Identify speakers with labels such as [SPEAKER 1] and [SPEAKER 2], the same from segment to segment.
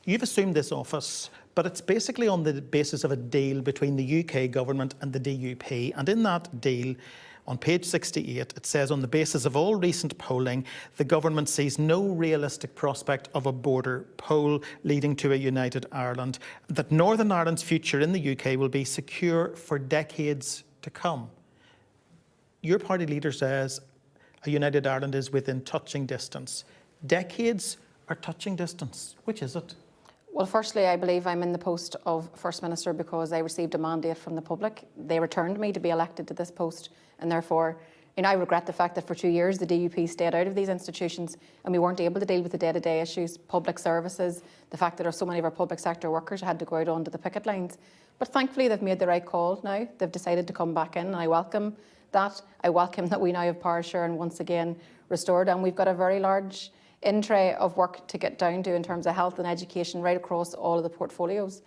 [SPEAKER 1] You've assumed this office, but it's basically on the basis of a deal between the UK government and the DUP. And in that deal, on page 68, it says, on the basis of all recent polling, the government sees no realistic prospect of a border poll leading to a united Ireland, that Northern Ireland's future in the UK will be secure for decades to come. Your party leader says a united Ireland is within touching distance. Decades or touching distance? Which is it?
[SPEAKER 2] Well, firstly, I believe I'm in the post of First Minister because I received a mandate from the public. They returned me to be elected to this post, and therefore, I regret the fact that for 2 years the DUP stayed out of these institutions and we weren't able to deal with the day-to-day issues, public services, the fact that so many of our public sector workers had to go out onto the picket lines. But thankfully, they've made the right call now. They've decided to come back in, and I welcome that. I welcome that we now have power sharing once again restored, and we've got a very large in-tray of work to get down to in terms of health and education right across all of the portfolios.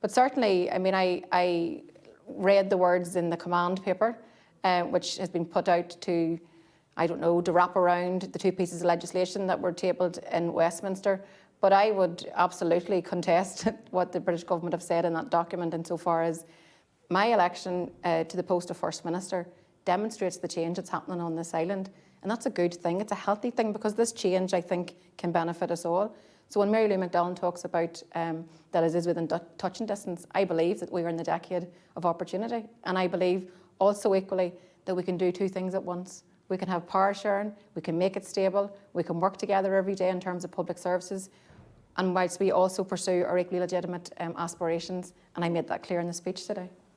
[SPEAKER 2] But certainly, I read the words in the command paper, which has been put out to, to wrap around the two pieces of legislation that were tabled in Westminster. But I would absolutely contest what the British government have said in that document, insofar as my election to the post of First Minister demonstrates the change that's happening on this island. And that's a good thing. It's a healthy thing, because this change, I think, can benefit us all. So when Mary Lou McDonald talks about that it is within touching distance, I believe that we are in the decade of opportunity. And I believe also equally that we can do two things at once. We can have power sharing, we can make it stable, we can work together every day in terms of public services, and whilst we also pursue our equally legitimate aspirations. And I made that clear in the speech today.